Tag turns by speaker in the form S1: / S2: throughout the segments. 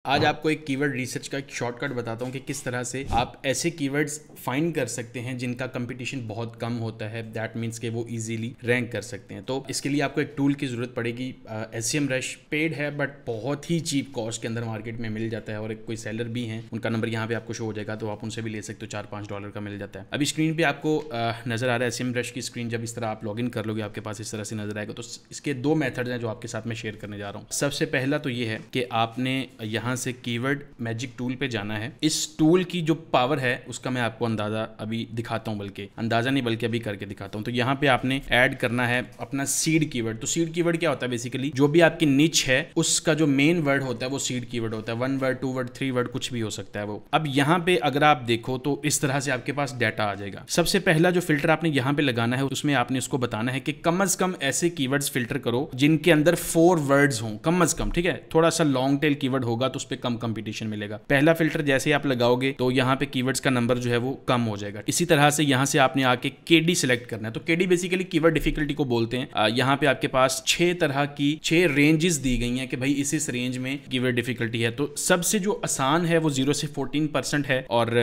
S1: आज आपको एक कीवर्ड रिसर्च का एक शॉर्टकट बताता हूँ कि किस तरह से आप ऐसे कीवर्ड्स फाइंड कर सकते हैं जिनका कंपटीशन बहुत कम होता है। दैट मीन्स कि वो इजीली रैंक कर सकते हैं। तो इसके लिए आपको एक टूल की ज़रूरत पड़ेगी। SEMrush पेड है बट बहुत ही चीप कॉस्ट के अंदर मार्केट में मिल जाता है और एक कोई सेलर भी हैं, उनका नंबर यहाँ पे आपको शो हो जाएगा, तो आप उनसे भी ले सकते हो। $4-5 का मिल जाता है। अभी स्क्रीन पर आपको नज़र आ रहा है SEMrush की स्क्रीन। जब इस तरह आप लॉगिन कर लोगे आपके पास इस तरह से नजर आएगा। तो इसके दो मेथड्स हैं जो आपके साथ में शेयर करने जा रहा हूँ। सबसे पहला तो ये है कि आपने यहाँ से कीवर्ड मैजिक टूल पे जाना है। इस टूल की जो पावर है उसका मैं आपको अंदाजा अभी दिखाता हूं, बल्कि अंदाजा नहीं बल्कि अभी करके दिखाता हूं। तो यहाँ पे आपने ऐड करना है अपना सीड कीवर्ड। तो सीड कीवर्ड क्या होता है? बेसिकली जो भी आपकी निच है उसका जो मेन वर्ड होता है वो सीड कीवर्ड होता है। 1 वर्ड, 2 वर्ड, 3 वर्ड कुछ भी हो सकता है वो। अब यहाँ पे अगर आप देखो तो इस तरह से आपके पास डाटा आ जाएगा। सबसे पहला जो फिल्टर आपने यहाँ पे लगाना है उसमें आपने उसको बताना है कि कम से कम ऐसे कीवर्ड्स फिल्टर करो जिनके अंदर 4 वर्ड्स हों, कम से कम। ठीक है, थोड़ा सा लॉन्ग टेल कीवर्ड होगा तो उस पर कम कंपटीशन मिलेगा। पहला फिल्टर जैसे ही आप लगाओगे तो यहाँ पे कीवर्ड्स का नंबर जो है वो कम हो जाएगा। इसी तरह से यहाँ से आपने आके KD सिलेक्ट करना है। तो KD बेसिकली कीवर्ड डिफिकल्टी को बोलते हैं। यहाँ पे आपके पास 6 तरह की 6 रेंजेस दी गई हैं कि भाई इस रेंज में कीवर्ड डिफिकल्टी है। तो सबसे जो आसान है वो 0 से 14% है और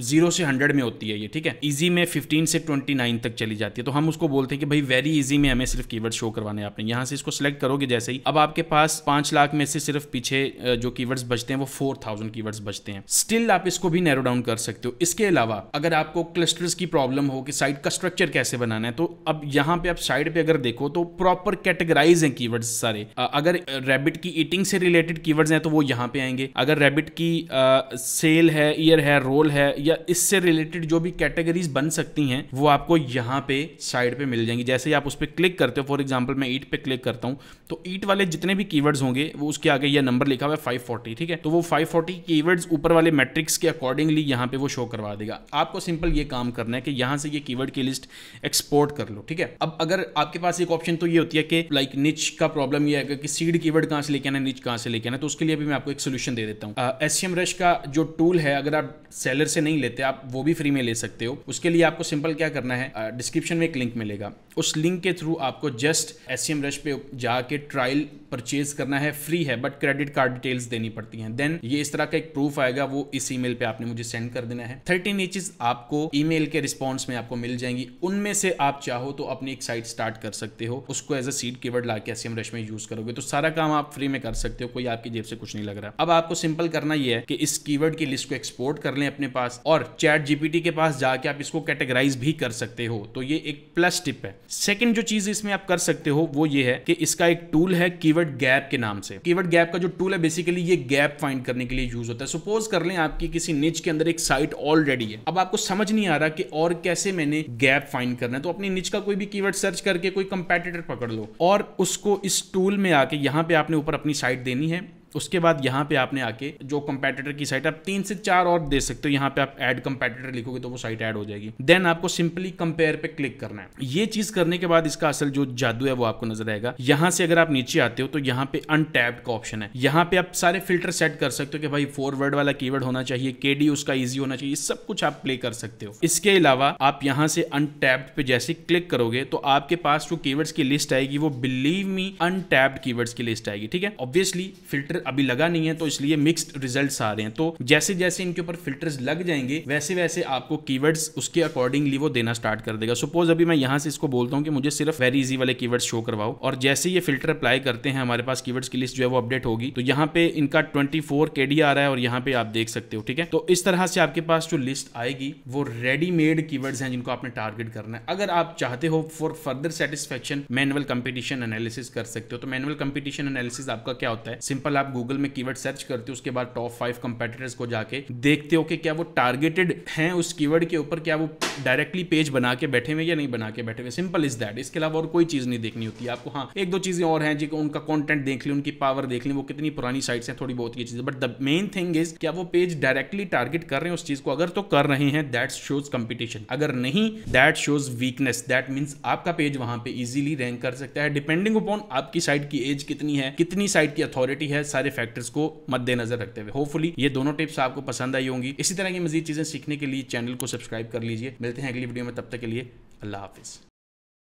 S1: 0 से 100 में होती है ये। ठीक है, इजी में 15 से 29 तक चली जाती है। तो हम उसको बोलते हैं कि भाई वेरी इजी में हमें सिर्फ कीवर्ड शो करवाने हैं। आपने यहाँ से इसको सिलेक्ट करोगे जैसे ही, अब आपके पास 5 लाख में से सिर्फ पीछे जो कीवर्ड्स बचते हैं वो 4000 कीवर्ड्स बचते हैं। स्टिल आप इसको भी नैरो डाउन कर सकते हो। इसके अलावा अगर आपको क्लस्टर्स की प्रॉब्लम हो कि साइट का स्ट्रक्चर कैसे बनाना है, तो अब यहाँ पे आप साइड पे अगर देखो तो प्रॉपर कैटेगराइज हैं कीवर्ड्स सारे। अगर रैबिट की ईटिंग से रिलेटेड कीवर्ड्स हैं तो वो यहाँ पे आएंगे। अगर रैबिट की सेल है, ईयर है, रोल है या इससे रिलेटेड जो भी कैटेगरीज बन सकती हैं वो आपको यहाँ पे साइड पे मिल जाएंगी। जैसे ही आप उस पर क्लिक करते हो, फॉर एग्जाम्पल मैं ईट पे क्लिक करता हूँ तो ईट वाले जितने भी कीवर्ड्स होंगे वो उसके आगे यह नंबर लिखा हुआ है 540। ठीक है, तो वो 540 कीवर्ड्स ऊपर वाले मैट्रिक्स के अकॉर्डिंगली यहाँ पे वो शो करवा देगा। आपको सिंपल ये काम करना है कि यहाँ से ये कीवर्ड की लिस्ट एक्सपोर्ट कर लो। ठीक है, अब अगर आपके पास एक ऑप्शन तो ये होती है कि लाइक निच का प्रॉब्लम ये है कि सीड कीवर्ड कहाँ से लेके आना, निच कहाँ से लेके आना, तो उसके लिए भी मैं आपको एक सोल्यूशन दे देता हूँ। SEMrush का जो टूल है अगर आप सेलर से नहीं लेते, आप वो भी फ्री में ले सकते हो। उसके लिए आपको सिंपल क्या करना है, डिस्क्रिप्शन में एक लिंक मिलेगा, उस लिंक के थ्रू आपको जस्ट SEMrush पे जाके ट्रायल परचेज करना है। फ्री है बट क्रेडिट कार्ड डिटेल्स देनी पड़ती हैं। देन ये इस तरह का एक प्रूफ आएगा, वो इस ईमेल पे आपने मुझे सेंड कर देना है। 13 ईचेस आपको ईमेल के रिस्पॉन्स में आपको मिल जाएंगी। उनमें से आप चाहो तो अपनी एक साइट स्टार्ट कर सकते हो, उसको एज अ सीड कीवर्ड लाके SEMrush में यूज करोगे तो सारा काम आप फ्री में कर सकते हो, कोई आपकी जेब से कुछ नहीं लग रहा। अब आपको सिंपल करना ये है कि इस कीवर्ड की लिस्ट को एक्सपोर्ट कर लें अपने पास और ChatGPT के पास जाके आप इसको कैटेगराइज भी कर सकते हो। तो ये एक प्लस टिप है। सेकंड जो चीज इसमें आप कर सकते हो वो ये है कि इसका एक टूल है कीवर्ड गैप के नाम से। कीवर्ड गैप का जो टूल है बेसिकली ये गैप फाइंड करने के लिए यूज होता है। सपोज कर लें आपकी किसी निच के अंदर एक साइट ऑलरेडी है, अब आपको समझ नहीं आ रहा कि और कैसे मैंने गैप फाइंड करना है, तो अपनी निच का कोई भी कीवर्ड सर्च करके कोई कंपेटिटर पकड़ लो और उसको इस टूल में आके यहाँ पे आपने ऊपर अपनी साइट देनी है। उसके बाद यहाँ पे आपने आके जो कंपेटिटर की साइट, आप 3 से 4 और दे सकते हो। यहाँ पे आप ऐड कंपेटिटर लिखोगे तो वो साइट ऐड हो जाएगी। देन आपको सिंपली कंपेयर पे क्लिक करना है। ये चीज करने के बाद इसका असल जो जादू है वो आपको नजर आएगा। यहाँ से अगर आप नीचे आते हो तो यहाँ पे अनटैप्ड का ऑप्शन है। यहाँ पे आप सारे फिल्टर सेट कर सकते हो कि भाई 4 वर्ड वाला कीवर्ड होना चाहिए, KD उसका ईजी होना चाहिए, सब कुछ आप प्ले कर सकते हो। इसके अलावा आप यहाँ से अनटैप्ड पे जैसे क्लिक करोगे तो आपके पास जो कीवर्ड्स की लिस्ट आएगी वो बिलीव मी अनटैप्ड कीवर्ड्स की लिस्ट आएगी। ठीक है, ऑब्वियसली फिल्टर अभी लगा नहीं है तो इसलिए मिक्स्ड रिजल्ट्स आ रहे हैं। तो जैसे जैसे इनके ऊपर फिल्टर्स लग जाएंगे वैसे वैसे आपको कीवर्ड्स उसके अकॉर्डिंगली वो देना स्टार्ट कर देगा। सपोज अभी मैं यहां से इसको बोलता हूं कि मुझे सिर्फ वेरी इजी वाले कीवर्ड्स शो करवाओ और जैसे ये फिल्टर अप्लाई करते हैं हमारे पास कीवर्ड्स की लिस्ट जो है वो अपडेट होगी। तो यहाँ पे इनका 24 KD आ रहा है और यहाँ पे आप देख सकते हो। ठीक है, तो इस तरह से आपके पास जो लिस्ट आएगी वो रेडीमेड कीवर्ड्स हैं जिनको आपने टारगेट करना है। अगर आप चाहते हो for further satisfaction manual competition analysis कर सकते हो। तो मैनुअल कंपटीशन एनालिसिस आपका क्या होता है, सिंपल आप गूगल में कीवर्ड सर्च करते हो, उसके बाद टॉप 5 कंपेटिटर्स को जाके देखते हो कि क्या वो टारगेटेड हैं उस कीवर्ड के ऊपर, क्या वो डायरेक्टली पेज बना के बैठे हुए या नहीं बना के बैठे हुए। Simple is that. इसके अलावा और कोई चीज नहीं देखनी होती है आपको। हाँ, 1-2 चीजें और हैं जी, उनका कंटेंट देख ली, उनकी पावर देख ली, वो कितनी पुरानी साइट्स हैं, थोड़ी बहुत ये चीजें। But the main thing is क्या वो पेज डायरेक्टली टारगेट कर रहे हैं उस चीज को। अगर तो कर रहे हैं दैट शोज कंपटीशन, अगर नहीं that shows weakness. That means आपका पेज वहां पे इजीली रैंक कर सकता है डिपेंडिंग अपॉन आपकी साइट की एज कितनी है, कितनी साइट की अथॉरिटी है, सारे फैक्टर्स को मद्देनजर रखते हुए। होपफुली ये दोनों टिप्स आपको पसंद आई होंगी। इसी तरह की मजीद चीजें सीखने के लिए चैनल को सब्सक्राइब कर लीजिए। मिलते हैं अगली वीडियो में, तब तक के लिए अल्लाह हाफिज।